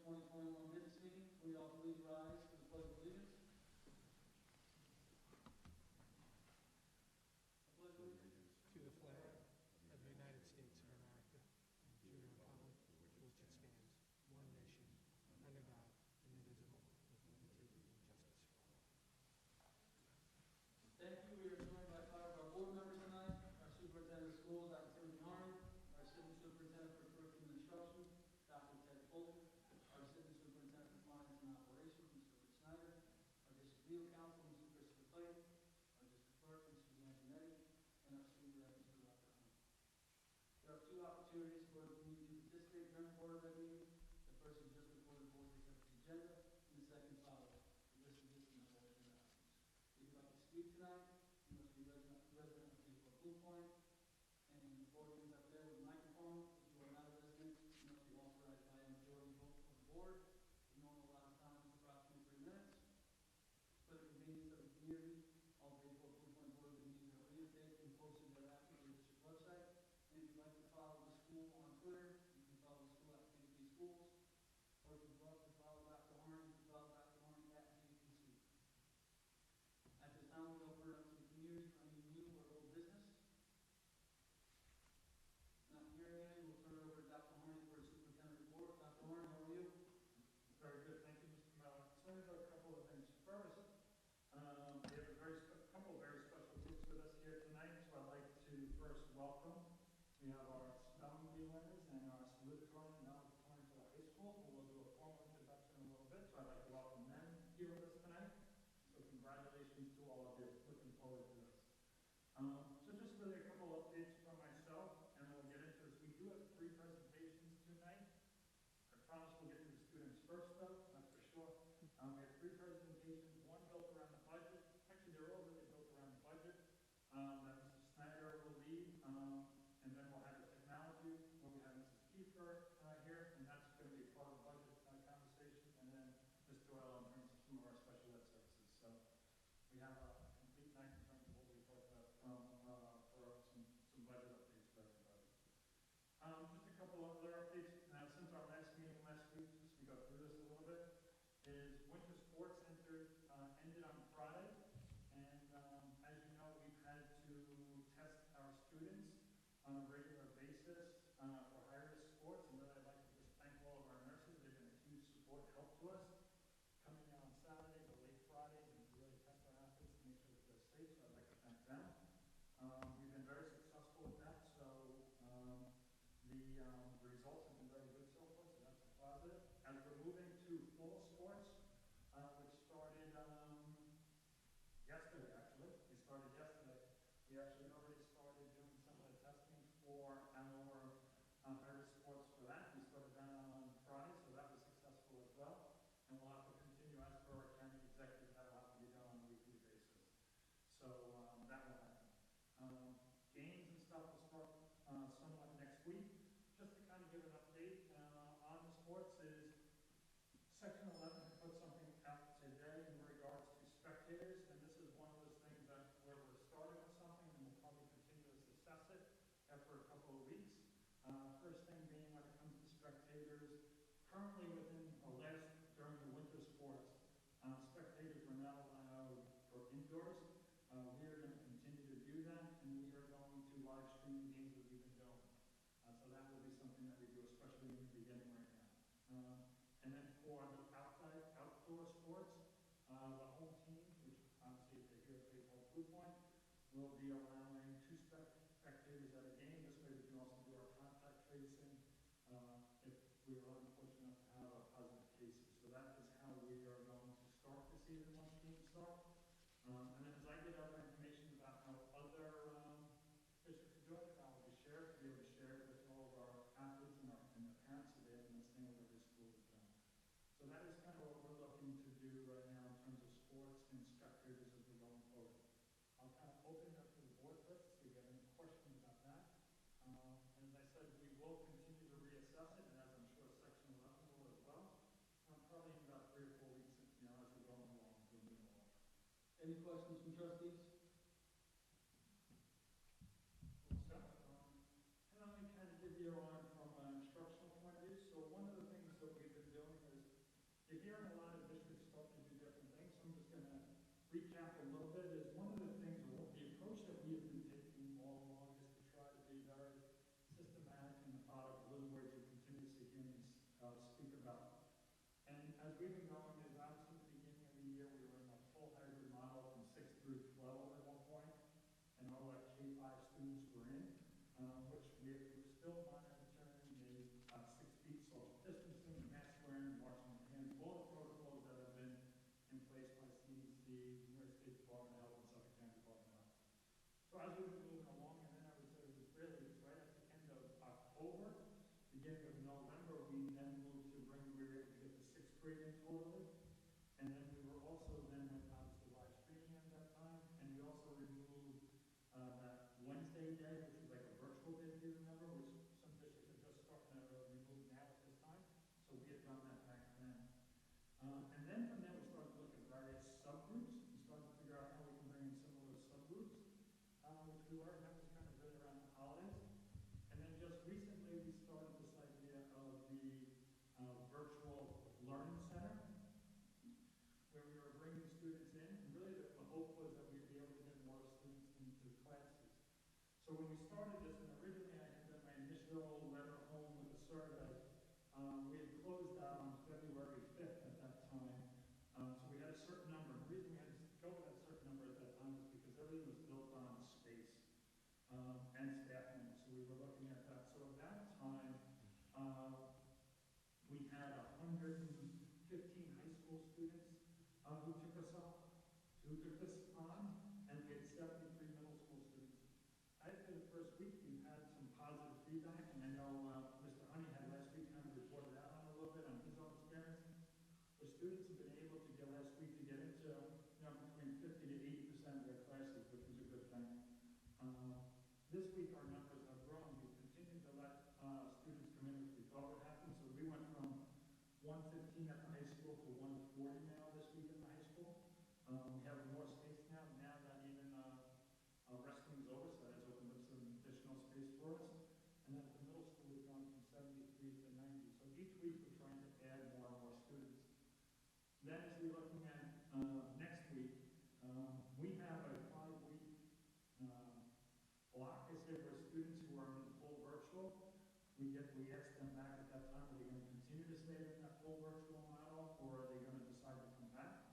2021 business meeting. Will you all please rise for the pledge of allegiance? I pledge allegiance to the flag of the United States of America, and to the republic for which it stands, one nation, under God, indivisible, with liberty and justice for all. Thank you. We are joined by 5 of our board members tonight. Our superintendent of schools, Dr. Timothy Harney, our assistant superintendent for curriculum and instruction, Dr. Ted Fulton, our assistant superintendent for finance and operations, Mr. Rich Snyder, our district legal counsel, Mr. Christopher Clayton, our district clerk, Mr. Suzanne Janetti, and our student rep, Mr. Dr. Hunt. There are 2 opportunities for the community to participate during the board of that meeting. The first is just before the board takes up its agenda, and the second follows. This is just another agenda items. If you'd like to speak tonight, you must be resident of Newport Blue Point, and the podiums up there with the microphone. If you are not a resident, you must be authorized by a majority vote of the board. The normal allowed time is approximately 3 minutes. For the convenience of the community, all the Newport Blue Point board meetings are videotaped and posted thereafter to the district website. And if you'd like to follow the school on Twitter, you can follow the school at BBP Schools. Or if you'd love to follow Dr. Harney, you can follow Dr. Harney at BBP. At this time, we'll open it up to the community for any new or old business. Not hearing any, we'll turn it over to Dr. Harney for his superintendent report. Dr. Harney, how are you? Very good, thank you, Mr. Miller. So there's a couple of things. First, we have a couple of very special groups with us here tonight, so I'd like to first welcome. We have our spelling bee winners and our salutatorian and valedictorian for the high school, who will do a formal introduction in a little bit, so I'd like to welcome them here with us tonight. So congratulations to all of you. Looking forward to this. So just really a couple updates from myself, and we'll get into this. We do have 3 presentations tonight. I promise we'll get to the students first, though, that's for sure. We have 3 presentations, one built around the budget. Actually, they're all really built around the budget. That Mr. Snyder will lead, and then we'll have the technology, where we have Mrs. Kiefer here, and that's going to be part of the budget conversation, and then Ms. Doyle in terms of some of our special ed services. So we have a complete night in terms of what we talked about for some budget updates for everybody. Just a couple of other updates. Now, since our last meeting last week, just to go through this a little bit, is Winter Sports Center ended on Friday. And as you know, we've had to test our students on a regular basis for high-risk sports. And really, I'd like to just thank all of our nurses. They've been a huge support help to us. Coming in on Saturdays or late Fridays and really test our athletes to make sure that they're safe. So I'd like to thank them. We've been very successful with that. So the results have been very good so far, so that's a positive. As we're moving to fall sports, which started yesterday, actually. We started yesterday. We actually already started doing some of the testing for our high-risk sports for that. We started that on Friday, so that was successful as well. And we'll have to continue, as per our county executive, that will have to be done on a weekly basis. So that will happen. Games and stuff will start somewhat next week. Just to kind of give an update on the sports is Section 11 put something out today in regards to spectators, and this is one of those things that where we're starting with something and we'll probably continue to assess it after a couple of weeks. First thing being when it comes to spectators, currently during the winter sports, spectators are now allowed for indoors. We are going to continue to do that, and we are going to live stream games that we've been doing. So that will be something that we do, especially in the beginning right now. And then for the outdoor sports, the home team, which obviously if they're here at Baseball Blue Point, will be allowing 2 spectators at a game. This way we can also do our contact tracing if we are unfortunate enough to have a positive cases. So that is how we are going to start the season once games start. And then as I get other information about how other districts are doing it, I will be able to share it with all of our athletes and their parents so they understand what every school is doing. So that is kind of what we're looking to do right now in terms of sports and spectators as we're going forward. I'll kind of open it up to the board first to see if you have any questions about that. And as I said, we will continue to reassess it, and as I'm sure Section 11 will as well. Probably in about 3 or 4 weeks, as we're going along, we'll move along. Any questions from trustees? And let me kind of give you on from an instructional point of view. So one of the things that we've been doing is You're hearing a lot of districts starting to do different things, so I'm just gonna recap a little bit. Is one of the things, or the approach that we have been taking all along is to try to be very systematic and methodical. Those words you continuously hear me speak about. And as we've been going, is obviously at the beginning of the year, we were in a full hybrid model from 6 through 12 at one point, and all our K-5 students were in, which we're still monitoring the 6 feet social distancing, the mask wearing, washing your hands, all the protocols that have been in place by CDC, New York State Department of Health, and Suffolk County Department of Health. So as we've been moving along, and then I would say it was right at the end of October, beginning of November, we then moved to we were able to get the 6th grade in totally. And then we were also then went obviously live streaming at that time, and we also removed that Wednesday day, which was like a virtual day, if you remember, which some districts are just starting to remove now at this time. So we had done that back then. And then from there, we started to look at various subgroups and started to figure out how we can bring in some of those subgroups, which we were, and that was kind of really around the holidays. And then just recently, we started this idea of the virtual learning center, where we were bringing students in, and really the hope was that we'd be able to get more students into classes. So when we started this, and originally I had done my initial letter home with a survey, we had closed out on February 5th at that time. So we had a certain number. And the reason we had to go with that certain number at that time is because everything was built on space and staffing. So we were looking at that. So at that time, we had 115 high school students who took us on, and we had 73 middle school students. I'd say the first week we had some positive feedback, and I know Mr. Honey had last week kind of reported out on a little bit on his own experience, where students have been able to get last week to get into between 50 to 80% of their classes, which was a good thing. This week our numbers have grown. We've continued to let students come in, which we thought would happen. So we went from 115 at the high school to 140 now this week at the high school. We have more space now that even wrestling's over, so that has opened up some additional space for us. And then at the middle school, we've gone from 73 to 90. So each week we're trying to add more and more students. Then as we're looking at next week, we have a 5-week block, I say, where students who are in full virtual, we ask them back at that time, are they going to continue to stay in that full virtual model, or are they going to decide to come back?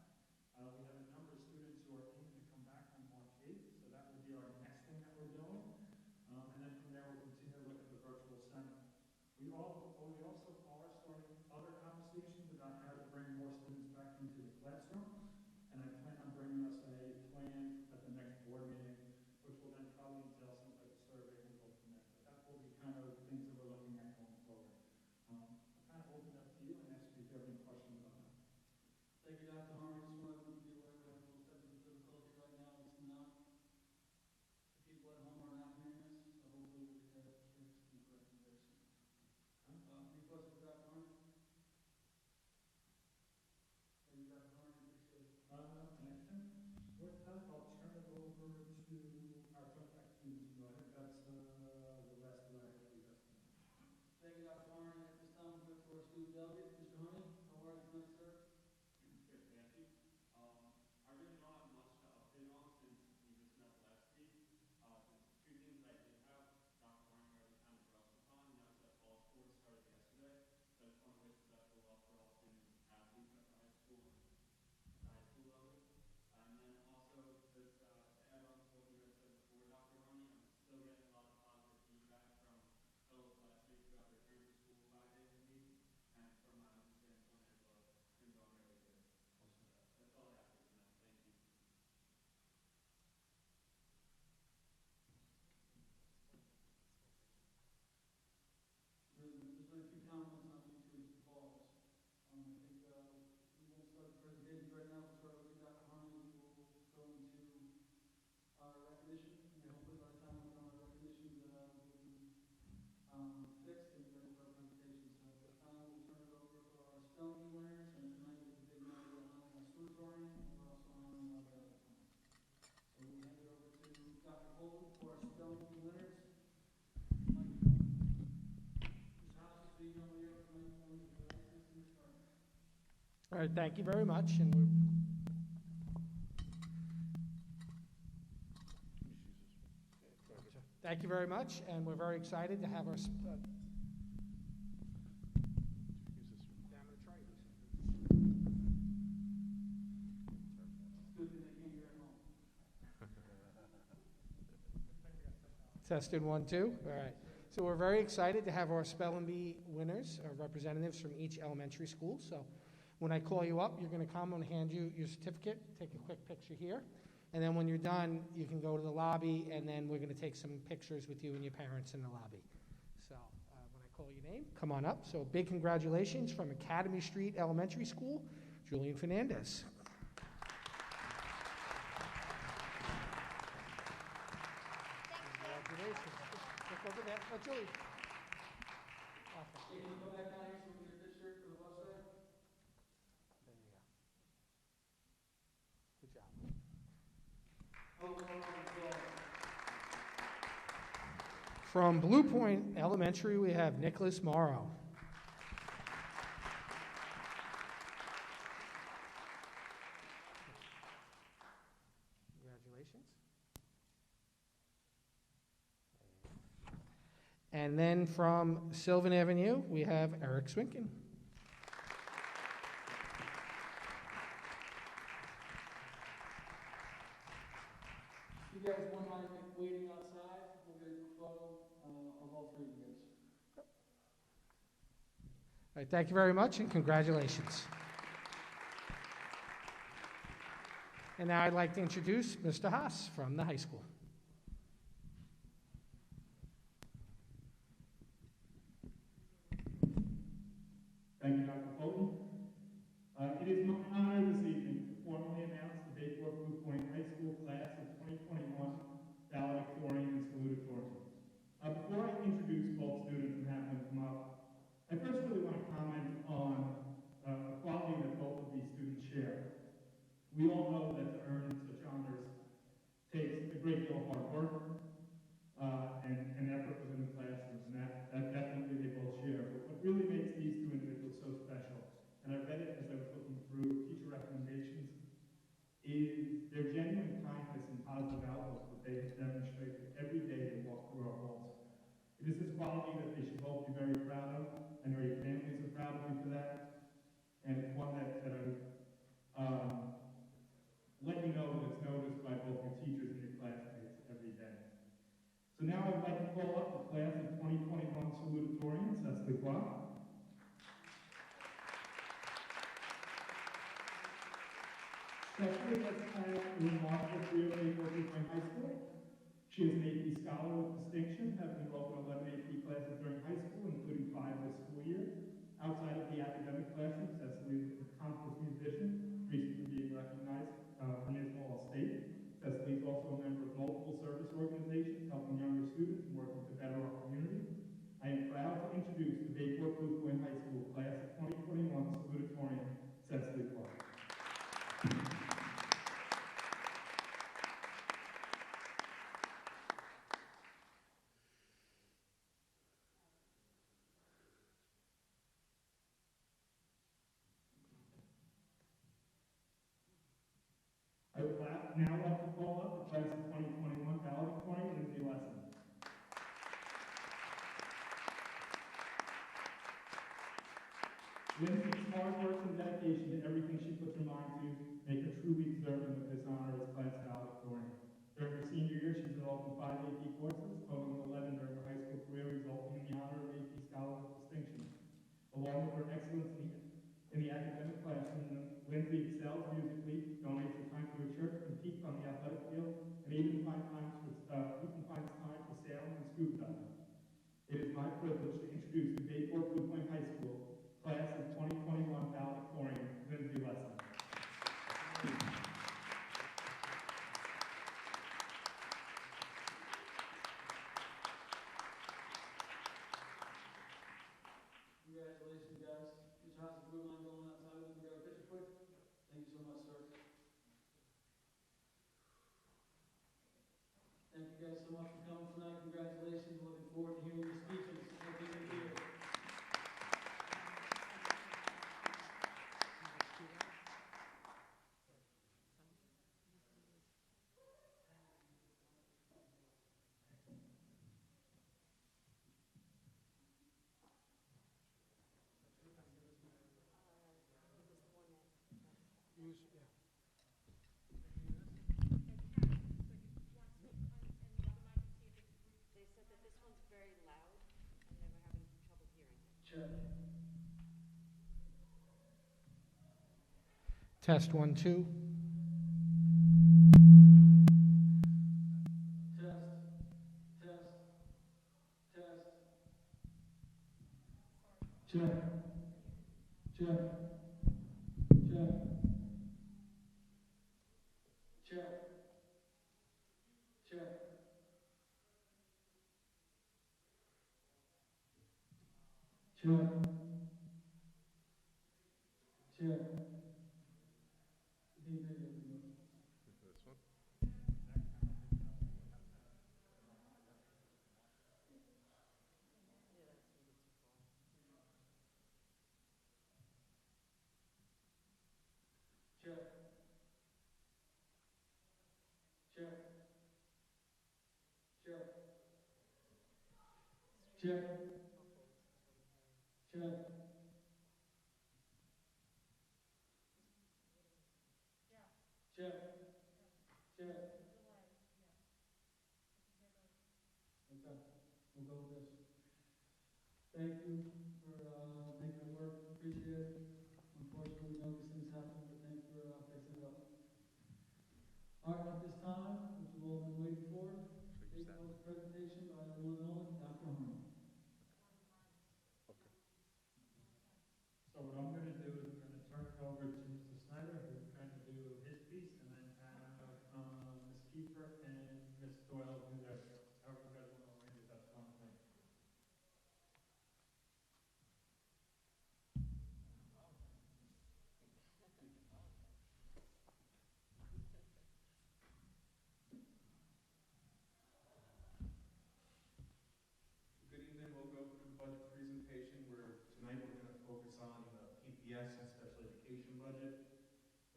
We have a number of students who are aiming to come back on March 8th, so that would be our next thing that we're doing. And then from there, we'll continue to look at the virtual center. We also are starting other conversations about how to bring more students back into the classroom, and I plan on bringing us a plan at the next board meeting, which will then probably entail some type of survey, and we'll go from there. But that will be kind of the things that we're looking at going forward. I'll kind of open it up to you and ask you if you have any questions on that. Thank you, Dr. Harmon. Just wanted to be aware we have a little technical difficulty right now. It's not, the people at home are not hearing us, so hopefully we'll get that fixed and corrected very soon. Any questions for Dr. Harmon? Thank you, Dr. Harmon. Appreciate it. And I think with that, I'll turn it over to our contact students. So I think that's the last that I have for you guys tonight. Thank you, Dr. Harmon. At this time, we'll go to our student delegate, Mr. Honey. How are you tonight, sir? Good, thank you. I really don't have much to update on since we just met last week. Just two things I did have, Dr. Warren already kind of brushed upon, and that was that fall sports started yesterday. So I just want to wish the best of luck for all student athletes at the high school and at the high school level. And then also, just to add on to what you had said before, Dr. Harney, I'm still getting a lot of positive feedback from fellow classmates about returning to school 5 days a week. And from my own standpoint as well, it's been going really good. That's all I have for tonight. Thank you. There's been a few comments on each of these calls. I think we won't start the presentations right now. We'll start with you, Dr. Harmon. We will go into our recognition, and hopefully by the time we're done our recognitions, we'll be fixed and ready for our presentation. So at this time, we'll turn it over for our spelling bee winners, and tonight is the big night. We're honoring our sorority, and we're also honoring our Valentine. So we'll hand it over to Dr. Colton for our spelling bee winners. Ms. House, so you know where you're from, the system is starting. All right, thank you very much. And thank you very much, and we're very excited to have our. I'm going to try this. It's good that they can't hear at home. Tested 1, 2. All right. So we're very excited to have our spelling bee winners, our representatives from each elementary school. So when I call you up, you're going to come and hand you your certificate, take a quick picture here. And then when you're done, you can go to the lobby, and then we're going to take some pictures with you and your parents in the lobby. So when I call your name, come on up. So big congratulations from Academy Street Elementary School, Julian Fernandez. Congratulations. Look over there. Oh, Julie. Okay. Hey, can you go back down here so we can get this shirt for the website? There you go. Good job. From Blue Point Elementary, we have Nicholas Morrow. Congratulations. And then from Sylvan Avenue, we have Eric Swinkin. You guys wouldn't mind waiting outside? We'll get a photo of all three of you guys. All right, thank you very much, and congratulations. And now I'd like to introduce Mr. Haas from the high school. Thank you, Dr. Fulton. It is my honor this evening to formally announce the Bayport Blue Point High School Class of 2021 valedictorian and salutatorian. Before I introduce both students and have them come up, I first really want to comment on a quality that both of these students share. We all know that to earn such honors takes a great deal of hard work and effort within the classrooms, and that definitely they both share. But what really makes these two individuals so special, and I read it as I was looking through teacher recommendations, is their genuine kindness and positive outlook that they have demonstrated every day they walk through our halls. It is this quality that they should both be very proud of. I know your families are proud of you for that, and it's one that I would let you know that it's noticed by both your teachers and your classmates every day. So now I would like to call up the class of 2021 salutatorian, Cecily Clark. Cecily has had a remarkable career at Bayport Blue Point High School. She is an AP Scholar with distinction, having enrolled in 11 AP classes during high school, including 5 this school year. Outside of the academic classroom, Cecily is an accomplished musician, recently being recognized for National All-State. Cecily is also a member of multiple service organizations, helping younger students and working to better our community. I am proud to introduce the Bayport Blue Point High School Class of 2021 salutatorian, Cecily Clark. I would now like to call up the class of 2021 valedictorian, Lindsay Lesson. Lindsay's hard work and dedication to everything she puts her mind to make her truly deserving of this honor as class valedictorian. During her senior year, she's enrolled in 5 AP courses, totaling 11 during her high school career, resulting in the honor of AP Scholar with distinction. Along with her excellence in the academic classroom, Lindsay excels musically, donates her time to her church, competes on the athletic field, and even finds time for sailing and scuba diving. It is my privilege to introduce the Bayport Blue Point High School Class of 2021 valedictorian, Lindsay Lesson. Congratulations, guys. Mr. Haas, if you wouldn't mind going outside with me to grab a picture quick? Thank you so much, sir. Thank you guys so much for coming tonight. Congratulations. Looking forward to hearing your speeches. Happy New Year. Check. Test 1, 2. Test. Test. Test. Check. Check. Check. Check. Check. Check. Check. The video. This one? Check. Check. Check. Check. Check. Check. Check. Okay, we'll go with this. Thank you for making it work. Appreciate it. Unfortunately, we know these things happen, but thanks for fixing it up. All right, at this time, which you've all been waiting for, take note presentation by the one and only Dr. Harmon. Okay. So what I'm going to do is I'm going to turn it over to Mr. Snyder, who will kind of do his piece, and then have Ms. Kiefer and Ms. Doyle do theirs. However you guys want to arrange it, that's fine with me. Good evening. We'll go through the budget presentation where tonight we're going to focus on the PPS and special education budget,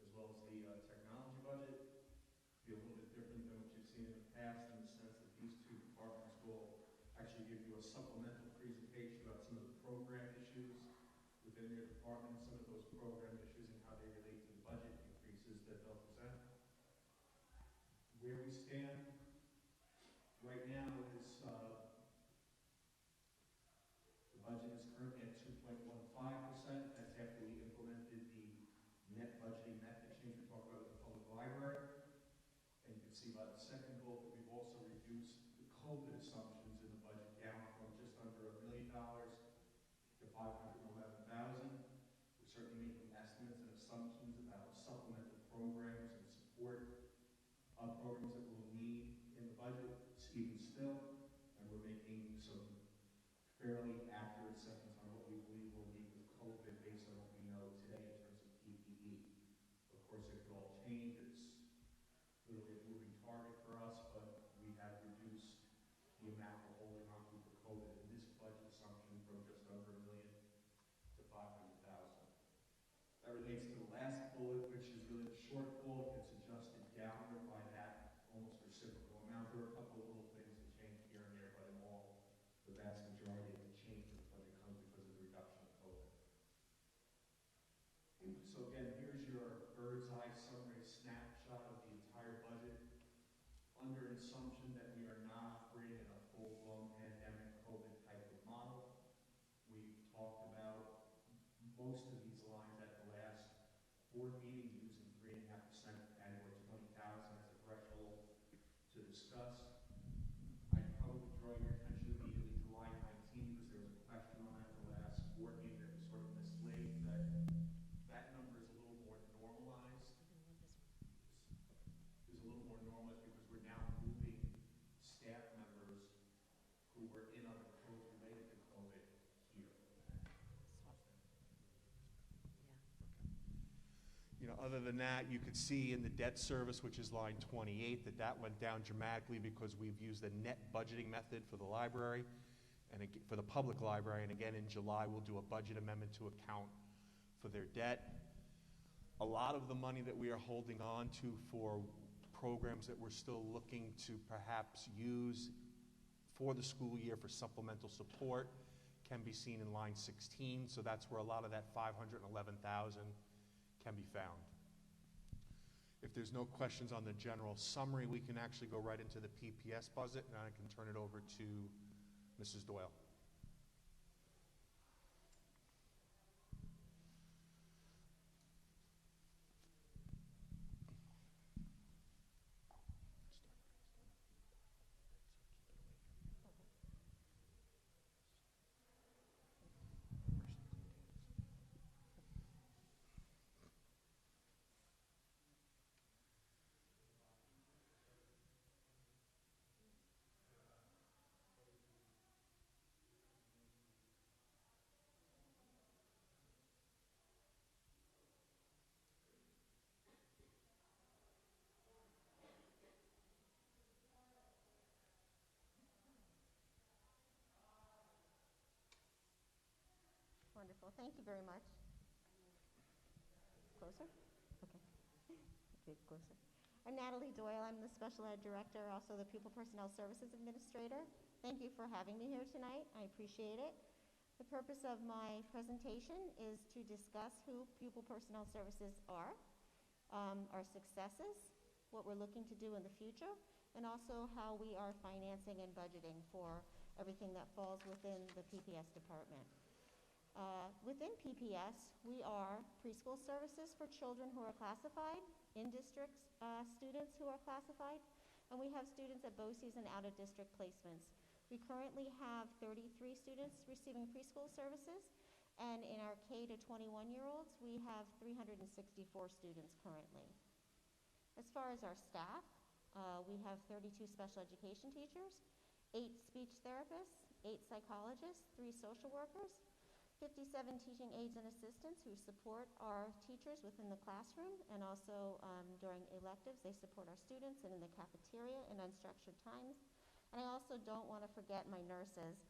as well as the technology budget. Be a little bit different than what you've seen in the past in the sense that these two departments will actually give you a supplemental presentation about some of the program issues within their department, some of those program issues and how they relate to the budget increases that they'll present. Where we stand right now is the budget is currently at 2.15%. That's after we implemented the net budgeting method change we talked about with the public library. And you can see by the second bullet that we've also reduced the COVID assumptions in the budget down from just under $1 million to $511,000. We're certainly making estimates and assumptions about supplemental programs and support programs that we'll need in the budget, even still, and we're making some fairly accurate assessments on what we believe we'll need with COVID based on what we know today in terms of PPE. Of course, it could all change. It's literally a moving target for us, but we have reduced the amount we're holding on to for COVID in this budget assumption from just under $1 million to $500,000. That relates to the last bullet, which is really the shortfall. It gets adjusted downward by that almost reciprocal amount. There are a couple of little things that change here and there, but in all, the vast majority of the change in the budget comes because of the reduction of COVID. So again, here's your bird's eye summary snapshot of the entire budget. Under an assumption that we are not operating in a full-blown pandemic COVID type of model, we've talked about most of these lines at the last board meeting using 3.5% adding or 20,000 as a threshold to discuss. I'd probably draw your attention immediately to line 19 because there was a question on that at the last board meeting that was sort of mislaid, that number is a little more normalized. Is a little more normalized because we're now moving staff members who were in other codes related to COVID here. You know, other than that, you could see in the debt service, which is line 28, that went down dramatically because we've used the net budgeting method for the library and for the public library. And again, in July, we'll do a budget amendment to account for their debt. A lot of the money that we are holding on to for programs that we're still looking to perhaps use for the school year for supplemental support can be seen in line 16. So that's where a lot of that $511,000 can be found. If there's no questions on the general summary, we can actually go right into the PPS budget, and I can turn it over to Mrs. Doyle. Wonderful. Thank you very much. Closer? Okay. Get closer. I'm Natalie Doyle. I'm the Special Ed Director, also the Pupil Personnel Services Administrator. Thank you for having me here tonight. I appreciate it. The purpose of my presentation is to discuss who Pupil Personnel Services are, our successes, what we're looking to do in the future, and also how we are financing and budgeting for everything that falls within the PPS department. Within PPS, we are preschool services for children who are classified, in-district students who are classified, and we have students at BOCES and out-of-district placements. We currently have 33 students receiving preschool services, and in our K to 21-year-olds, we have 364 students currently. As far as our staff, we have 32 special education teachers, 8 speech therapists, 8 psychologists, 3 social workers, 57 teaching aides and assistants who support our teachers within the classroom, and also during electives they support our students and in the cafeteria in unstructured times. And I also don't want to forget my nurses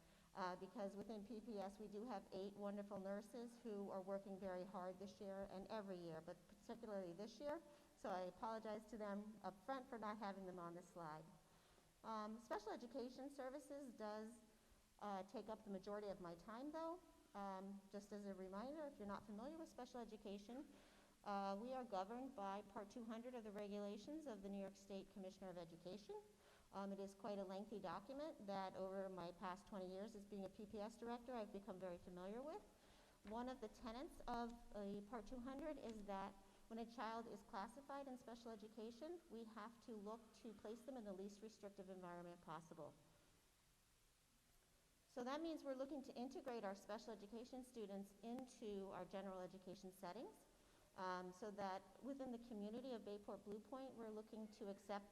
because within PPS we do have 8 wonderful nurses who are working very hard this year and every year, but particularly this year. So I apologize to them up front for not having them on this slide. Special education services does take up the majority of my time though. Just as a reminder, if you're not familiar with special education, we are governed by Part 200 of the regulations of the New York State Commissioner of Education. It is quite a lengthy document that over my past 20 years as being a PPS director I've become very familiar with. One of the tenets of Part 200 is that when a child is classified in special education, we have to look to place them in the least restrictive environment possible. So that means we're looking to integrate our special education students into our general education settings so that within the community of Bayport Blue Point, we're looking to accept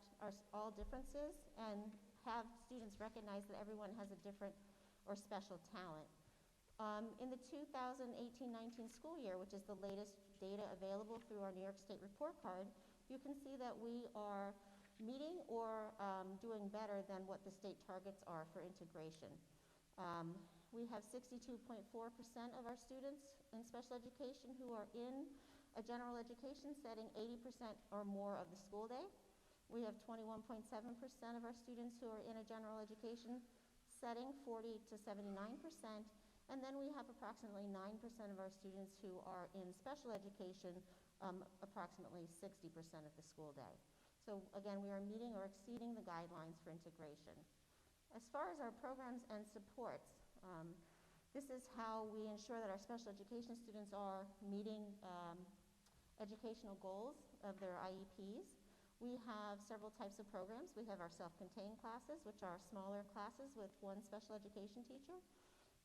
all differences and have students recognize that everyone has a different or special talent. In the 2018-19 school year, which is the latest data available through our New York State report card, you can see that we are meeting or doing better than what the state targets are for integration. We have 62.4% of our students in special education who are in a general education setting 80% or more of the school day. We have 21.7% of our students who are in a general education setting 40 to 79%, and then we have approximately 9% of our students who are in special education approximately 60% of the school day. So again, we are meeting or exceeding the guidelines for integration. As far as our programs and supports, this is how we ensure that our special education students are meeting educational goals of their IEPs. We have several types of programs. We have our self-contained classes, which are smaller classes with 1 special education teacher.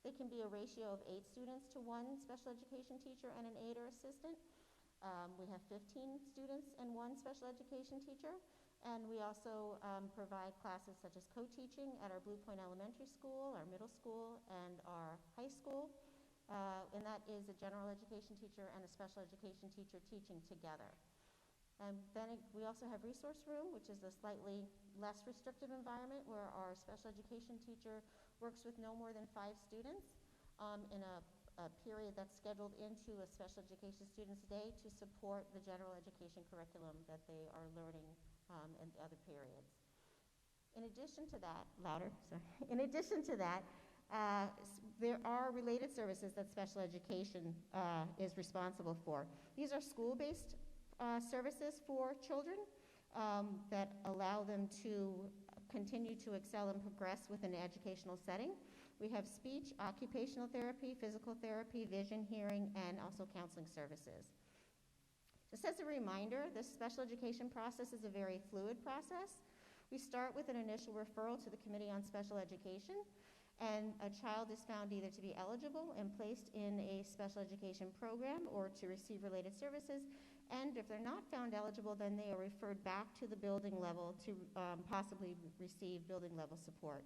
They can be a ratio of 8 students to 1 special education teacher and an aide or assistant. We have 15 students and 1 special education teacher. And we also provide classes such as co-teaching at our Blue Point Elementary School, our middle school, and our high school. And that is a general education teacher and a special education teacher teaching together. And then we also have Resource Room, which is a slightly less restrictive environment where our special education teacher works with no more than 5 students in a period that's scheduled into a special education student's day to support the general education curriculum that they are learning in other periods. In addition to that, in addition to that, there are related services that special education is responsible for. These are school-based services for children that allow them to continue to excel and progress within an educational setting. We have speech, occupational therapy, physical therapy, vision, hearing, and also counseling services. Just as a reminder, this special education process is a very fluid process. We start with an initial referral to the Committee on Special Education, and a child is found either to be eligible and placed in a special education program or to receive related services, and if they're not found eligible, then they are referred back to the building level to possibly receive building level support.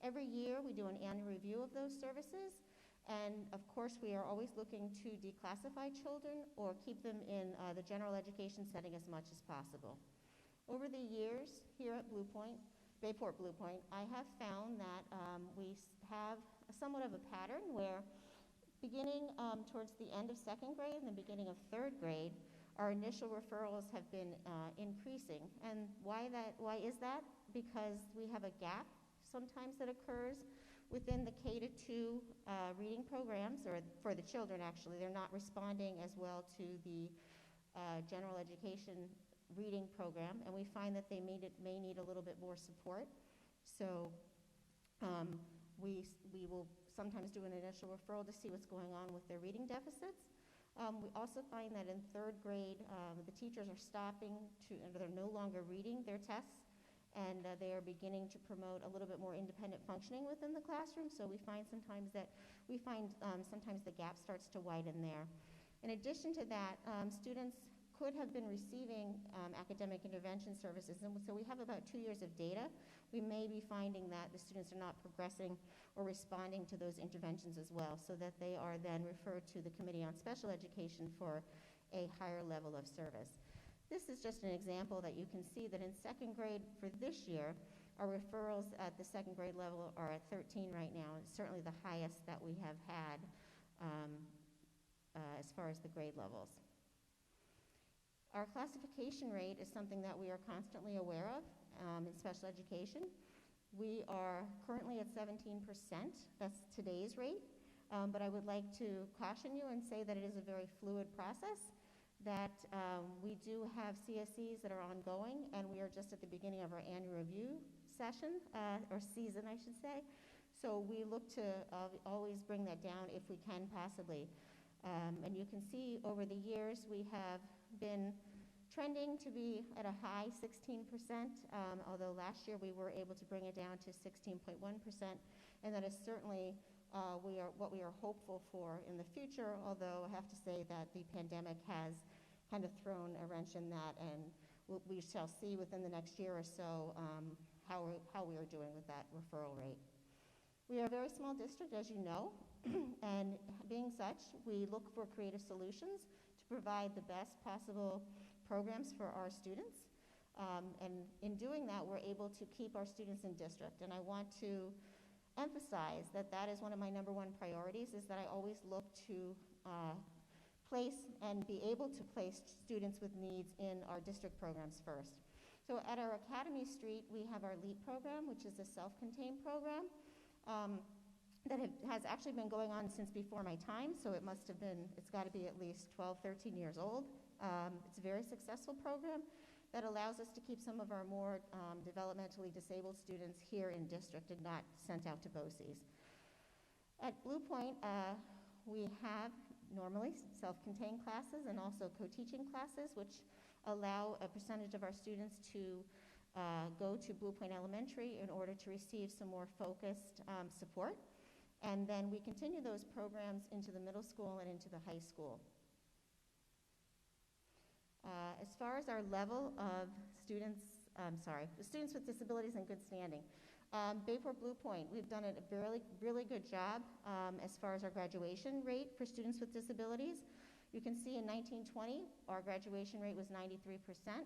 Every year we do an annual review of those services, and of course we are always looking to declassify children or keep them in the general education setting as much as possible. Over the years here at Blue Point, Bayport Blue Point, I have found that we have somewhat of a pattern where Beginning towards the end of second grade and the beginning of third grade, our initial referrals have been increasing. And why is that? Because we have a gap sometimes that occurs within the K-2 reading programs, or for the children actually. They're not responding as well to the general education reading program, and we find that they may need a little bit more support. So we will sometimes do an initial referral to see what's going on with their reading deficits. We also find that in third grade, the teachers are they're no longer reading their tests, and they are beginning to promote a little bit more independent functioning within the classroom. So we find sometimes the gap starts to widen there. In addition to that, students could have been receiving academic intervention services, and so we have about 2 years of data. We may be finding that the students are not progressing or responding to those interventions as well, so that they are then referred to the Committee on Special Education for a higher level of service. This is just an example that you can see that in second grade for this year, our referrals at the second grade level are at 13 right now. It's certainly the highest that we have had as far as the grade levels. Our classification rate is something that we are constantly aware of in special education. We are currently at 17%. That's today's rate. But I would like to caution you and say that it is a very fluid process, that we do have CSEs that are ongoing, and we are just at the beginning of our annual review session, or season, I should say. So we look to always bring that down if we can possibly. And you can see over the years we have been trending to be at a high 16%, although last year we were able to bring it down to 16.1%, and that is certainly what we are hopeful for in the future, although I have to say that the pandemic has kind of thrown a wrench in that, and we shall see within the next year or so how we are doing with that referral rate. We are a very small district, as you know, and being such, we look for creative solutions to provide the best possible programs for our students. And in doing that, we're able to keep our students in district. And I want to emphasize that that is one of my number one priorities, is that I always look to place and be able to place students with needs in our district programs first. So at our Academy Street, we have our LEAP program, which is a self-contained program. That has actually been going on since before my time, so it's got to be at least 12, 13 years old. It's a very successful program that allows us to keep some of our more developmentally disabled students here in district and not sent out to BOCES. At Blue Point, we have normally self-contained classes and also co-teaching classes, which allow a percentage of our students to go to Blue Point Elementary in order to receive some more focused support. And then we continue those programs into the middle school and into the high school. As far as our level of students, the students with disabilities in good standing, Bayport Blue Point, we've done a really good job as far as our graduation rate for students with disabilities. You can see in 1920, our graduation rate was 93%.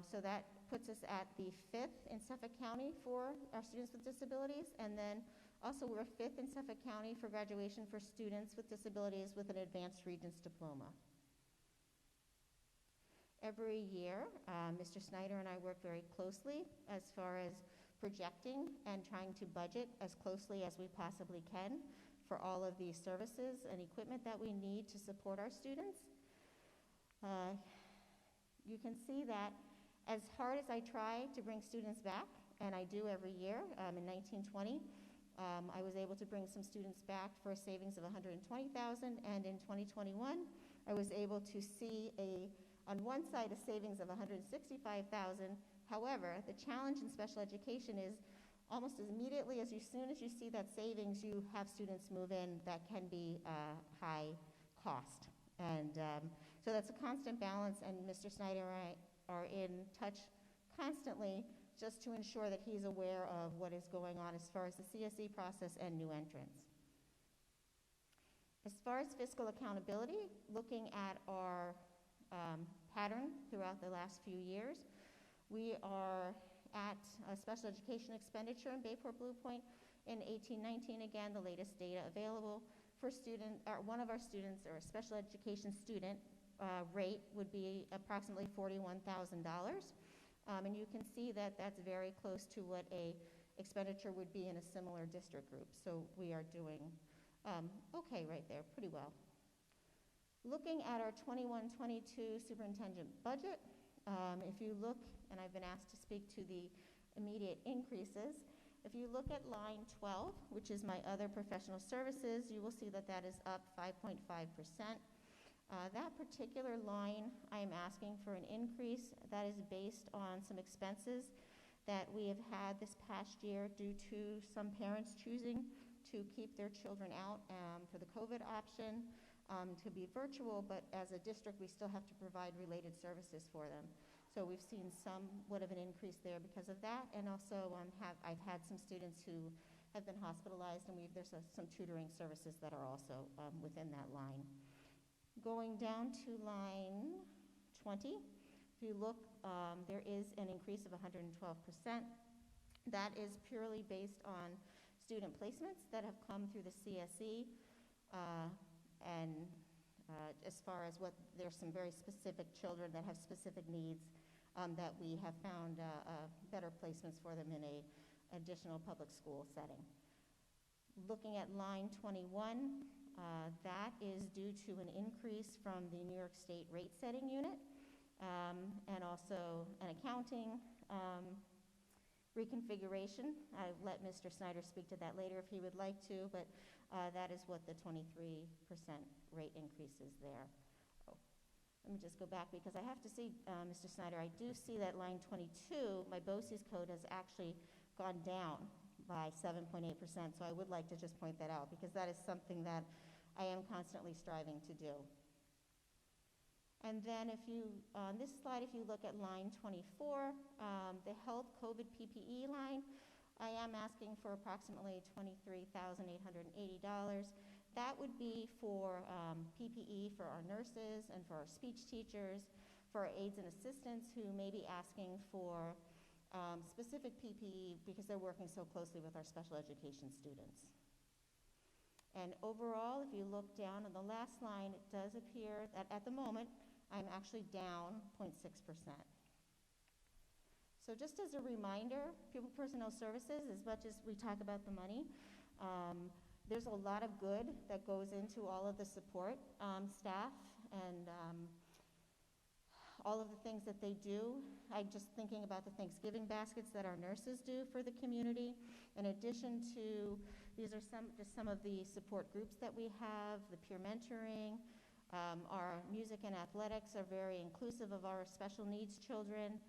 So that puts us at the 5th in Suffolk County for our students with disabilities, and then also we're 5th in Suffolk County for graduation for students with disabilities with an advanced Regents diploma. Every year, Mr. Snyder and I work very closely as far as projecting and trying to budget as closely as we possibly can for all of these services and equipment that we need to support our students. You can see that as hard as I try to bring students back, and I do every year, in 1920, I was able to bring some students back for a savings of $120,000, and in 2021, I was able to see on one side a savings of $165,000. However, the challenge in special education is almost as immediately as soon as you see that savings, you have students move in that can be high cost. And so that's a constant balance, and Mr. Snyder and I are in touch constantly just to ensure that he's aware of what is going on as far as the CSE process and new entrants. As far as fiscal accountability, looking at our pattern throughout the last few years, we are at a special education expenditure in Bayport Blue Point in 18-19, again, the latest data available, one of our students, or a special education student, rate would be approximately $41,000. And you can see that that's very close to what a expenditure would be in a similar district group. So we are doing okay right there, pretty well. Looking at our 21-22 superintendent budget, if you look, and I've been asked to speak to the immediate increases, if you look at line 12, which is my other professional services, you will see that that is up 5.5%. That particular line, I am asking for an increase. That is based on some expenses that we have had this past year due to some parents choosing to keep their children out for the COVID option, to be virtual, but as a district, we still have to provide related services for them. So we've seen somewhat of an increase there because of that, and also I've had some students who have been hospitalized, and there's some tutoring services that are also within that line. Going down to line 20, if you look, there is an increase of 112%. That is purely based on student placements that have come through the CSE, and as far as there's some very specific children that have specific needs that we have found better placements for them in a additional public school setting. Looking at line 21, that is due to an increase from the New York State rate setting unit, and also an accounting reconfiguration. I'll let Mr. Snyder speak to that later if he would like to, but that is what the 23% rate increase is there. Let me just go back because I have to see, Mr. Snyder, I do see that line 22, my BOCES code has actually gone down by 7.8%, so I would like to just point that out because that is something that I am constantly striving to do. And then on this slide, if you look at line 24, the health COVID PPE line, I am asking for approximately $23,880. That would be for PPE for our nurses and for our speech teachers, for our aides and assistants who may be asking for specific PPE because they're working so closely with our special education students. And overall, if you look down on the last line, it does appear that at the moment, I'm actually down 0.6%. So just as a reminder, Pupil Personnel Services, as much as we talk about the money, there's a lot of good that goes into all of the support staff and all of the things that they do. I'm just thinking about the Thanksgiving baskets that our nurses do for the community. In addition to, these are just some of the support groups that we have, the peer mentoring. Our music and athletics are very inclusive of our special needs children.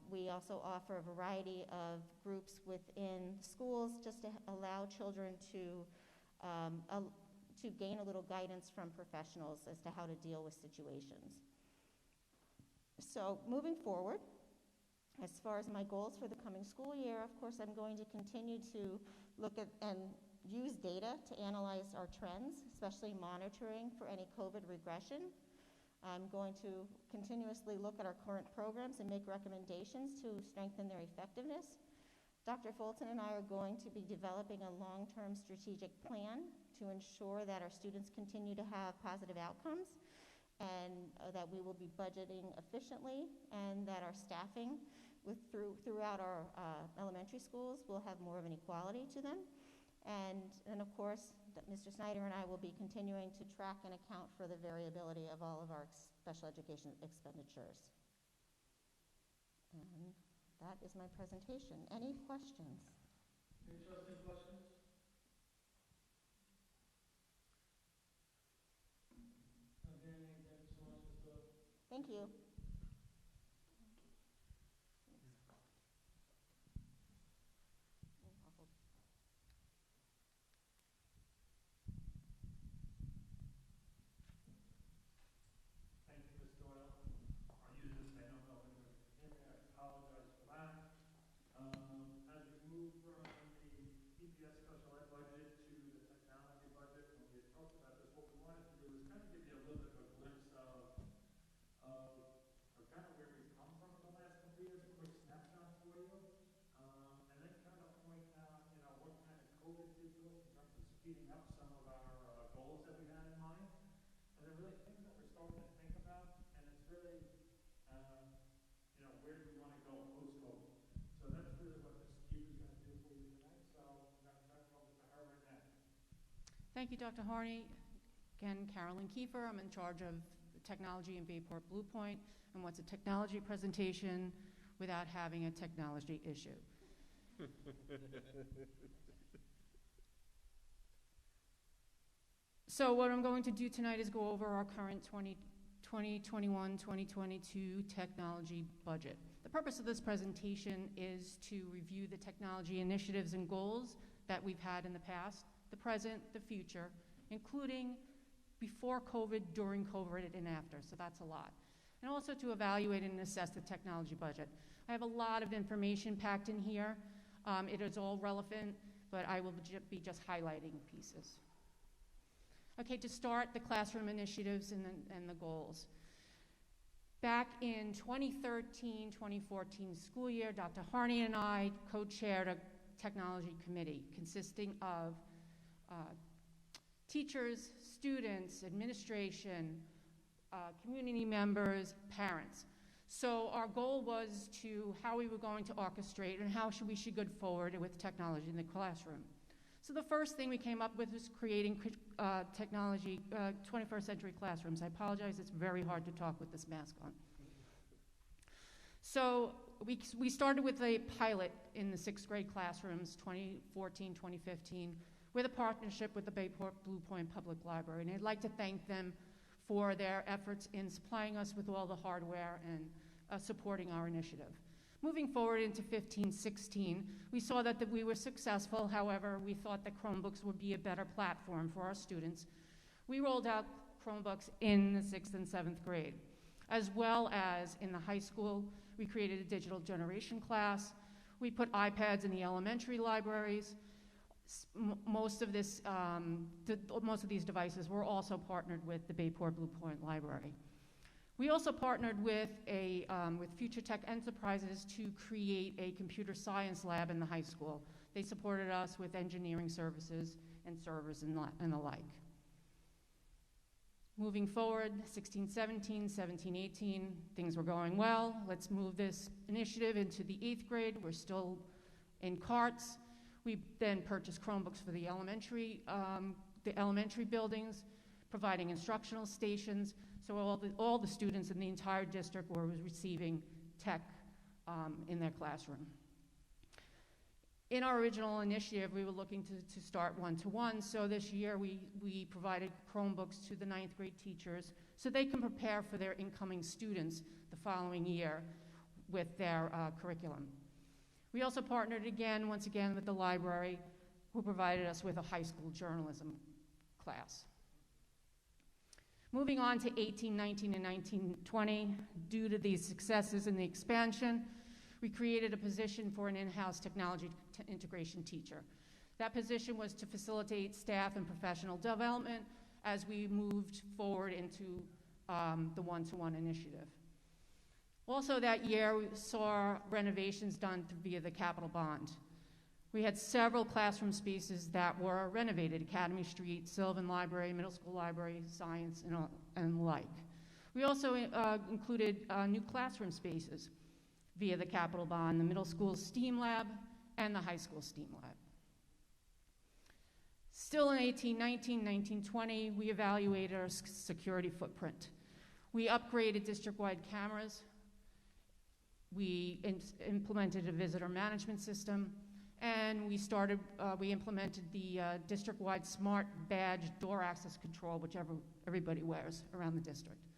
We also offer a variety of groups within schools just to allow children to gain a little guidance from professionals as to how to deal with situations. So moving forward, as far as my goals for the coming school year, of course, I'm going to continue to look at and use data to analyze our trends, especially monitoring for any COVID regression. I'm going to continuously look at our current programs and make recommendations to strengthen their effectiveness. Dr. Fulton and I are going to be developing a long-term strategic plan to ensure that our students continue to have positive outcomes and that we will be budgeting efficiently and that our staffing throughout our elementary schools will have more of an equality to them. And of course, Mr. Snyder and I will be continuing to track and account for the variability of all of our special education expenditures. And that is my presentation. Any questions? Interesting questions? Again, thank you so much, Mr. Thank you. Thank you, Ms. Doyle. Our users may not know when we're in there. I apologize for that. As we move from the PPS special ed budget to the technology budget, when we had talked about this, what we wanted to do is kind of give you a little bit of a glimpse of kind of where we've come from in the last couple of years, a quick snapshot for you, and then kind of point out, what kind of COVID did to us in terms of speeding up some of our Thank you, Dr. Harney. Again, Carolyn Kiefer. I'm in charge of technology in Bayport Blue Point. And what's a technology presentation without having a technology issue? So what I'm going to do tonight is go over our current 2021-2022 technology budget. The purpose of this presentation is to review the technology initiatives and goals that we've had in the past, the present, the future, including before COVID, during COVID, and after, so that's a lot. And also to evaluate and assess the technology budget. I have a lot of information packed in here. It is all relevant, but I will be just highlighting pieces. Okay, to start, the classroom initiatives and the goals. Back in 2013-2014 school year, Dr. Harney and I co-chaired a technology committee consisting of teachers, students, administration, community members, parents. So our goal was to how we were going to orchestrate and how we should go forward with technology in the classroom. So the first thing we came up with was creating technology, 21st century classrooms. I apologize, it's very hard to talk with this mask on. So we started with a pilot in the 6th grade classrooms, 2014, 2015, with a partnership with the Bayport Blue Point Public Library. And I'd like to thank them for their efforts in supplying us with all the hardware and supporting our initiative. Moving forward into 15-16, we saw that we were successful. However, we thought that Chromebooks would be a better platform for our students. We rolled out Chromebooks in the 6th and 7th grade. As well as in the high school, we created a digital generation class. We put iPads in the elementary libraries. Most of these devices were also partnered with the Bayport Blue Point Library. We also partnered with Future Tech Enterprises to create a computer science lab in the high school. They supported us with engineering services and servers and the like. Moving forward, 16-17, 17-18, things were going well. Let's move this initiative into the 8th grade. We're still in carts. We then purchased Chromebooks for the elementary buildings, providing instructional stations, so all the students in the entire district were receiving tech in their classroom. In our original initiative, we were looking to start one-to-one, so this year we provided Chromebooks to the 9th grade teachers so they can prepare for their incoming students the following year with their curriculum. We also partnered once again with the library, who provided us with a high school journalism class. Moving on to 18-19 and 19-20, due to these successes and the expansion, we created a position for an in-house technology integration teacher. That position was to facilitate staff and professional development as we moved forward into the one-to-one initiative. Also that year, we saw renovations done via the capital bond. We had several classroom spaces that were renovated: Academy Street, Sylvan Library, Middle School Library, Science, and the like. We also included new classroom spaces via the capital bond, the middle school STEAM lab and the high school STEAM lab. Still in 18-19, 19-20, we evaluated our security footprint. We upgraded district-wide cameras. We implemented a visitor management system, and we implemented the district-wide smart badge door access control, which everybody wears around the district.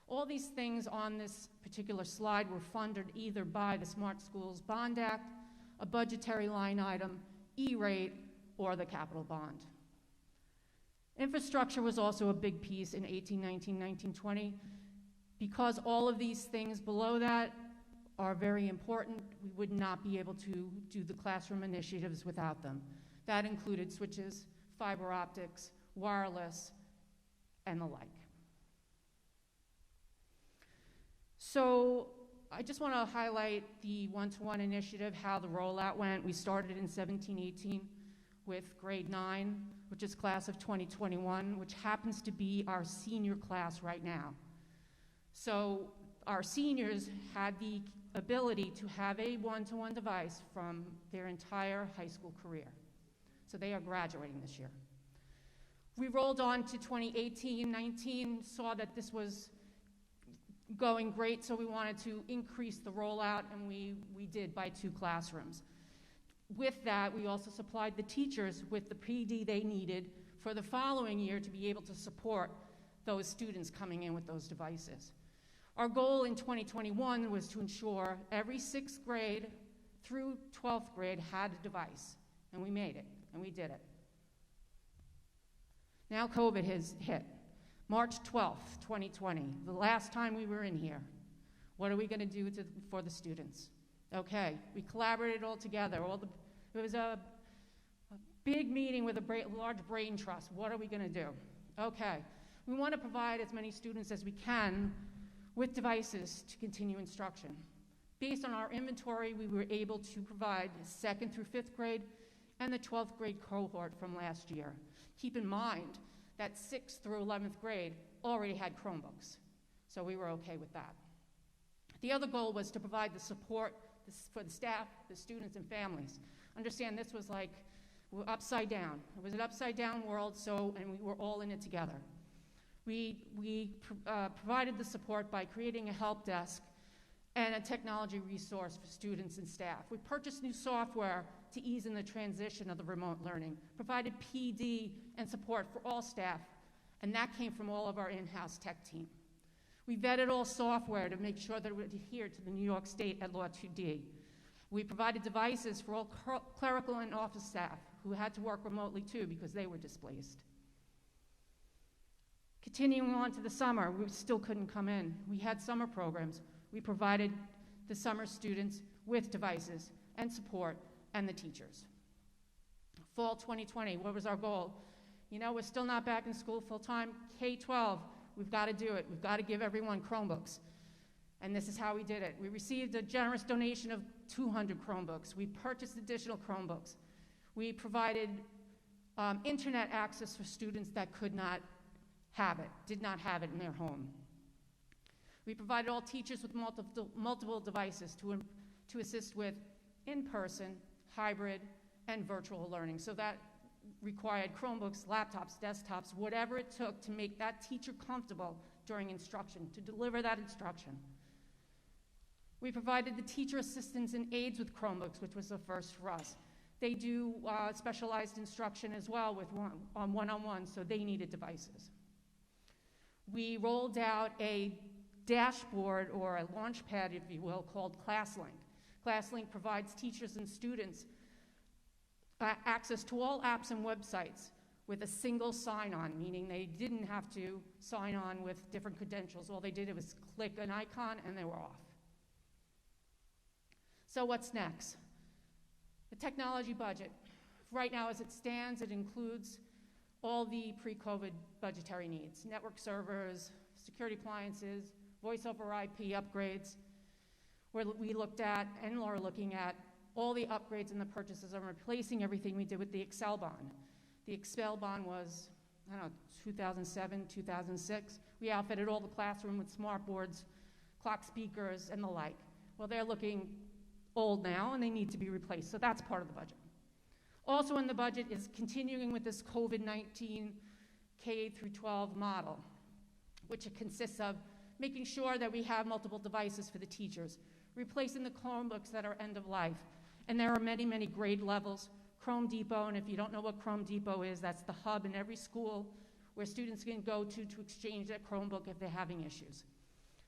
All these things on this particular slide were funded either by the Smart Schools Bond Act, a budgetary line item, E-rate, or the capital bond. Infrastructure was also a big piece in 18-19, 19-20. Because all of these things below that are very important, we would not be able to do the classroom initiatives without them. That included switches, fiber optics, wireless, and the like. So I just want to highlight the one-to-one initiative, how the rollout went. We started in 17-18 with grade 9, which is class of 2021, which happens to be our senior class right now. So our seniors had the ability to have a one-to-one device from their entire high school career. So they are graduating this year. We rolled on to 2018-19, saw that this was going great, so we wanted to increase the rollout, and we did by 2 classrooms. With that, we also supplied the teachers with the PD they needed for the following year to be able to support those students coming in with those devices. Our goal in 2021 was to ensure every 6th grade through 12th grade had a device, and we made it, and we did it. Now COVID has hit. March 12th, 2020, the last time we were in here. What are we going to do for the students? Okay, we collaborated all together. It was a big meeting with a large brain trust. What are we going to do? Okay, we want to provide as many students as we can with devices to continue instruction. Based on our inventory, we were able to provide 2nd through 5th grade and the 12th grade cohort from last year. Keep in mind that 6th through 11th grade already had Chromebooks, so we were okay with that. The other goal was to provide the support for the staff, the students, and families. Understand this was like upside down. It was an upside down world, and we were all in it together. We provided the support by creating a help desk and a technology resource for students and staff. We purchased new software to ease in the transition of the remote learning, provided PD and support for all staff, and that came from all of our in-house tech team. We vetted all software to make sure that it would adhere to the New York State at Law 2D. We provided devices for all clerical and office staff who had to work remotely too because they were displaced. Continuing on to the summer, we still couldn't come in. We had summer programs. We provided the summer students with devices and support and the teachers. Fall 2020, what was our goal? You know, we're still not back in school full-time. K-12, we've got to do it. We've got to give everyone Chromebooks. And this is how we did it. We received a generous donation of 200 Chromebooks. We purchased additional Chromebooks. We provided internet access for students that could not have it, did not have it in their home. We provided all teachers with multiple devices to assist with in-person, hybrid, and virtual learning. So that required Chromebooks, laptops, desktops, whatever it took to make that teacher comfortable during instruction, to deliver that instruction. We provided the teacher assistants and aides with Chromebooks, which was a first for us. They do specialized instruction as well with one-on-one, so they needed devices. We rolled out a dashboard or a launch pad, if you will, called ClassLink. ClassLink provides teachers and students access to all apps and websites with a single sign-on, meaning they didn't have to sign on with different credentials. All they did was click an icon and they were off. So what's next? The technology budget. Right now, as it stands, it includes all the pre-COVID budgetary needs: network servers, security appliances, voice over IP upgrades. We looked at and are looking at all the upgrades and the purchases and replacing everything we did with the Excel bond. The Excel bond was, 2007, 2006. We outfitted all the classroom with smart boards, clock speakers, and the like. Well, they're looking old now and they need to be replaced, so that's part of the budget. Also in the budget is continuing with this COVID-19 K through 12 model, which it consists of making sure that we have multiple devices for the teachers, replacing the Chromebooks that are end of life. And there are many, many grade levels. Chrome Depot, and if you don't know what Chrome Depot is, that's the hub in every school where students can go to exchange their Chromebook if they're having issues.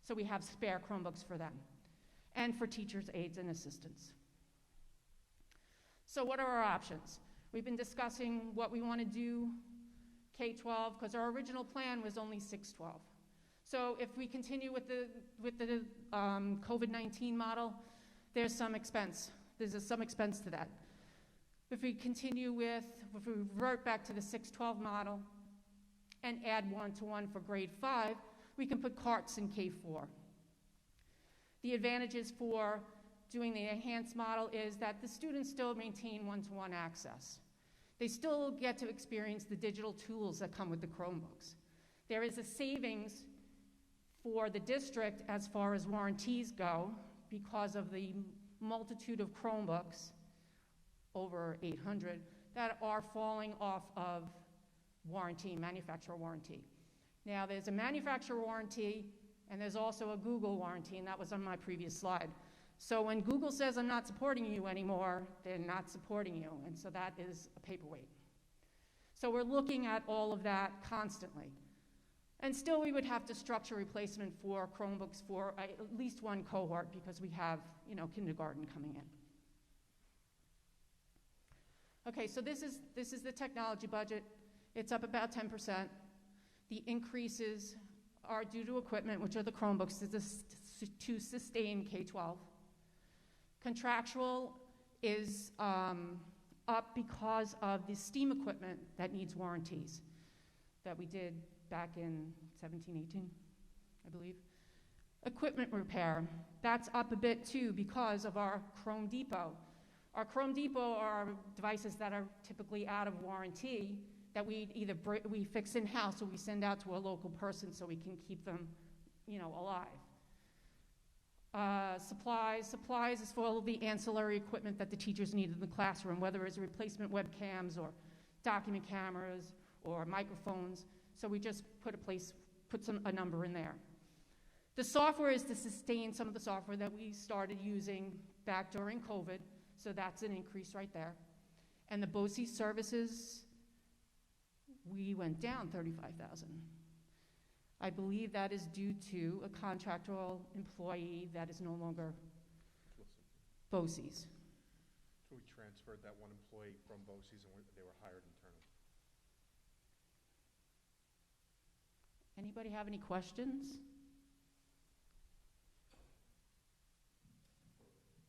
So we have spare Chromebooks for them, and for teachers, aides, and assistants. So what are our options? We've been discussing what we want to do K-12, because our original plan was only 6-12. So if we continue with the COVID-19 model, there's some expense. There's some expense to that. If we revert back to the 6-12 model and add one-to-one for grade 5, we can put carts in K-4. The advantages for doing the enhanced model is that the students still maintain one-to-one access. They still get to experience the digital tools that come with the Chromebooks. There is a savings for the district as far as warranties go because of the multitude of Chromebooks, over 800, that are falling off of warranty, manufacturer warranty. Now, there's a manufacturer warranty, and there's also a Google warranty, and that was on my previous slide. So when Google says I'm not supporting you anymore, they're not supporting you, and so that is a paperweight. So we're looking at all of that constantly. And still we would have to structure replacement for Chromebooks for at least one cohort because we have, kindergarten coming in. Okay, so this is the technology budget. It's up about 10%. The increases are due to equipment, which are the Chromebooks, to sustain K-12. Contractual is up because of the STEAM equipment that needs warranties that we did back in 17, 18, I believe. Equipment repair, that's up a bit too because of our Chrome Depot. Our Chrome Depot are devices that are typically out of warranty that we fix in-house or we send out to a local person so we can keep them, alive. Supplies is for all of the ancillary equipment that the teachers need in the classroom, whether it's replacement webcams or document cameras or microphones. So we just put a number in there. The software is to sustain some of the software that we started using back during COVID, so that's an increase right there. And the BOCES services, we went down $35,000. I believe that is due to a contractual employee that is no longer BOCES. So we transferred that one employee from BOCES and they were hired internally. Anybody have any questions?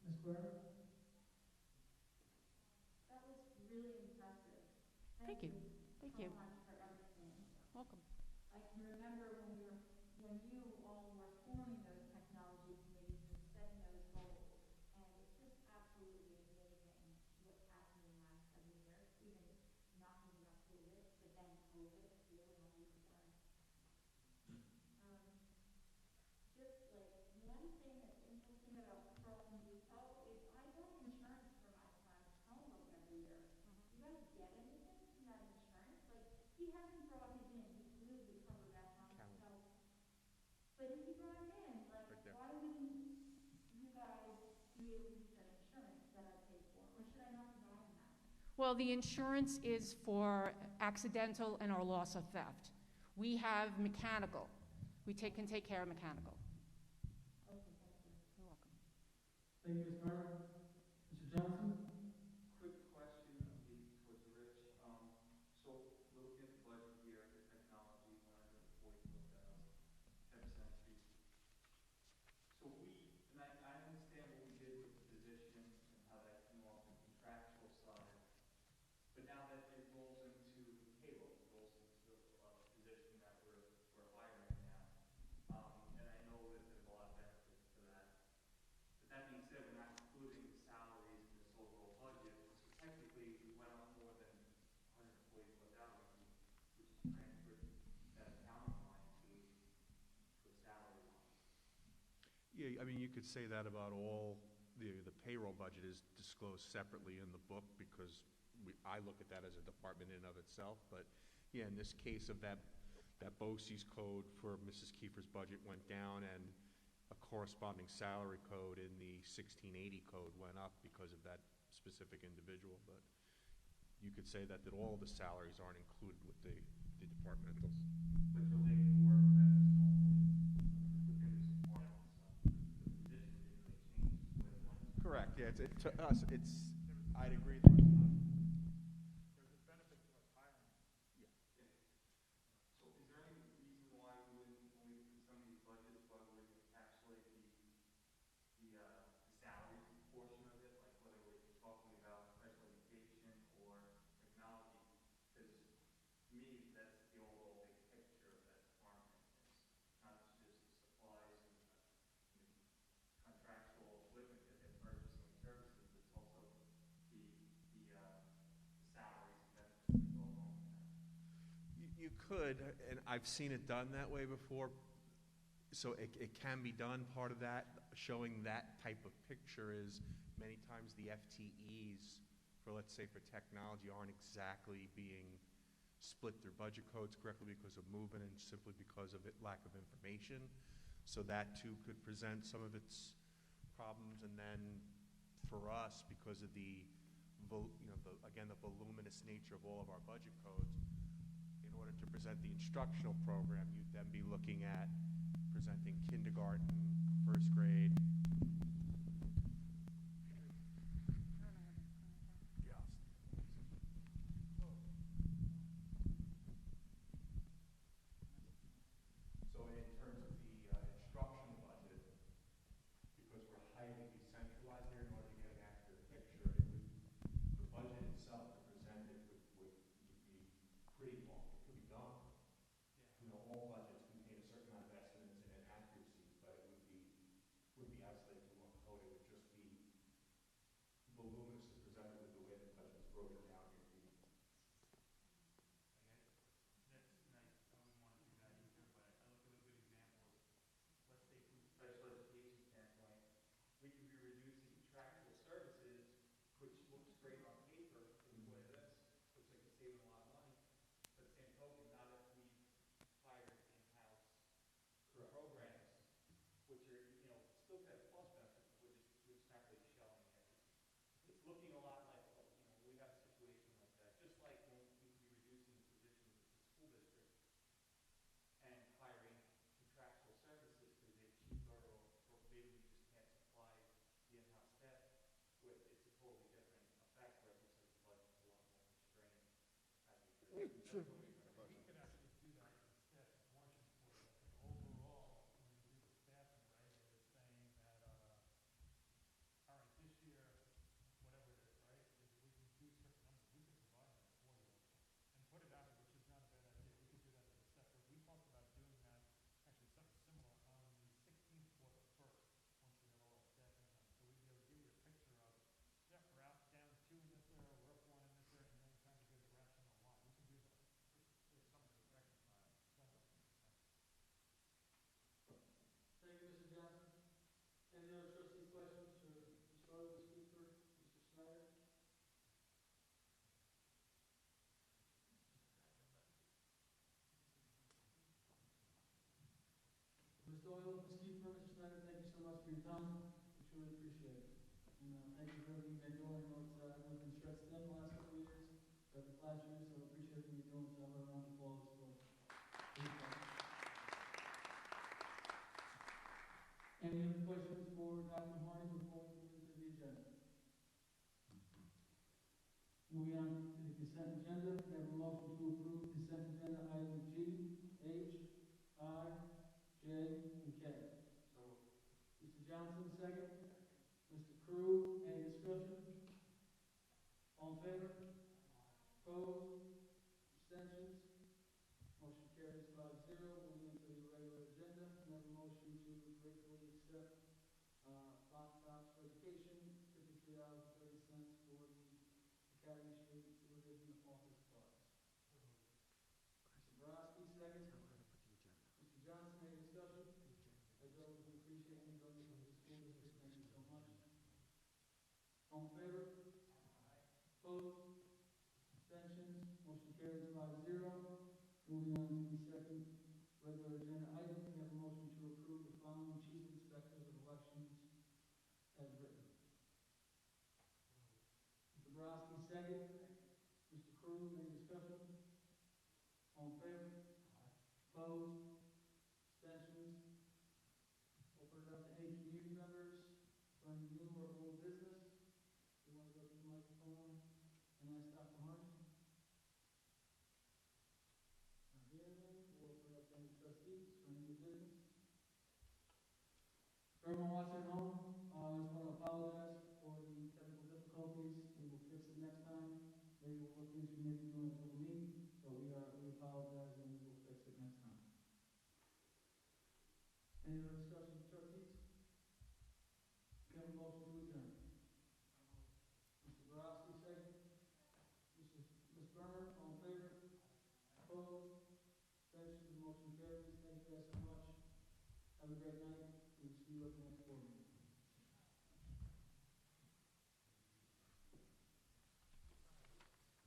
Ms. Guerra? That was really impressive. Thank you. Thank you. So much for everything. Welcome. I can remember when you all were forming those technology committees and setting those goals, and it's just absolutely amazing what's happened in the last 7 years, even not thinking about COVID, but then COVID really all these events. Just like one thing that's interesting about Chrome Depot is I buy insurance for my son's Chromebook every year. You guys get anything from that insurance? Like, he hasn't brought his in. He flew the cover back on himself. But if he brought it in, like, Right there. why wouldn't you guys be able to use that insurance that I paid for? Or should I not be buying that? Well, the insurance is for accidental and or loss of theft. We have mechanical. We can take care of mechanical. Okay, thank you. You're welcome. Thank you, Ms. Guerra. Mr. Johnson? Quick question, maybe towards Rich. So looking at the budget here for technology, 144,000, 10% increase. So and I understand what we did with the position and how that came off the contractual side, but now that it rolls into payroll, it rolls into a position that we're hiring now. And I know that there's a lot of benefits to that. But that being said, we're not including the salaries in this overall budget. So technically, we went up more than 144,000, we just transferred that accounting line to a salary line. Yeah, I mean, you could say that about all, the payroll budget is disclosed separately in the book because I look at that as a department in and of itself. But yeah, in this case of that BOCES code for Mrs. Kiefer's budget went down and a corresponding salary code in the 1680 code went up because of that specific individual. But you could say that all the salaries aren't included with the departmentals. But you're late for work that is normally within this department, so the position didn't really change with one. Correct, yeah, to us, I'd agree that. There's a benefit to us hiring. So is there any reason why we wouldn't, when we do some of these budgets, why we wouldn't encapsulate the salaries portion of it, like whether we're talking about special education or technology? Because to me, that's the overall big picture of that department. It's not just the supplies and contractual equipment that they're purchasing services, it's also the salaries and benefits that go along with that. You could, and I've seen it done that way before, so it can be done. Part of that, showing that type of picture is many times the FTEs for, let's say, for technology aren't exactly being split their budget codes correctly because of movement and simply because of lack of information. So that too could present some of its problems. And then for us, because of the voluminous nature of all of our budget codes, in order to present the instructional program, you'd then be looking at presenting kindergarten, first grade. So in terms of the instructional budget, because we're highly decentralized here, in order to get an accurate picture, the budget itself to present it would be pretty long. It could be done. You know, all budgets contain a certain amount of estimates and accuracy, but it would be isolated to one code. It would just be voluminous to present it with the way the budget's broken down here. That's nice. I wouldn't want to do that either, but I look at a good example is, let's say from a special education standpoint, we could be reducing contractual services, which looks great on paper, is what it is. Looks like you're saving a lot of money. But same token, not if we hired in-house programs, which are, still got a cost benefit, but we're just not really showing it. It's looking a lot like, we have a situation like that, just like when we could be reducing the positions at the school district and hiring contractual services because they're cheaper, or maybe we just can't supply the in-house staff with, it's a totally different effect where it looks like the budget's a lot more constrained as we do. Sure. We could actually do that in the staffing portion for it. I think overall, when we do the staffing, right, it's saying that, all right, this year, whatever it is, right, if we can do certain numbers, we can provide that for you also. And put it out, which is not a bad idea. We could do that as a separate. We talked about doing that, actually something similar on the 16th for the 1st, once we have all our staffing done. So we'd be able to give you a picture of, yeah, we're out down 2 in this area, we're up 1 in this area, and then kind of give the rationale why. We can do that. There's something to reconcile. Sounds like it makes sense. Thank you, Mr. Johnson. Any other trustee questions for Ms. Rose, Ms. Cooper, Mr. Snyder? Ms. Doyle, Ms. Cooper, Mr. Snyder, thank you so much for your time. We truly appreciate it. And thank you for everything you've been doing. I know it's been stretched thin the last couple of years, but this last year, so I appreciate everything you're doing. So I have a round of applause for you. Any other questions for Dr. Harney before we move into the agenda? Moving on to the consent agenda, we have a motion to approve consent agenda items G, H, I, J, and K. Mr. Johnson, second. Mr. Crew, any discussion? All in favor? Opposed? Abstentions? Motion carries 5-0. Moving into the regular agenda, we have a motion to gratefully accept Fox for Education, $53.30 for the Academy Street Revision Office Supplies. Mr. Borowski, second. Mr. Johnson, any discussion? As always, we appreciate any donation to the school district. Thank you so much. All in favor? Opposed? Abstentions? Motion carries 5-0. Moving on to the second regular agenda item, we have a motion to approve the following chief inspectors of elections as written. Mr. Borowski, second. Mr. Crew, any discussion? All in favor? Opposed? Abstentions? Open it up to any community members for any new or old business. You want to go to the microphone and ask Dr. Harney? Not hearing him. We'll open it up to any trustees for any new business. For everyone watching at home, I just want to apologize for the technical difficulties. We will fix it next time. Maybe we'll look into maybe doing it over me, but we apologize and we will fix it next time. Any other discussion with trustees? Can I have a motion to adjourn? Mr. Borowski, second. Ms. Berner, all in favor? Opposed? Abstentions? Motion carries. Thank you guys so much. Have a great night. We will see you at the next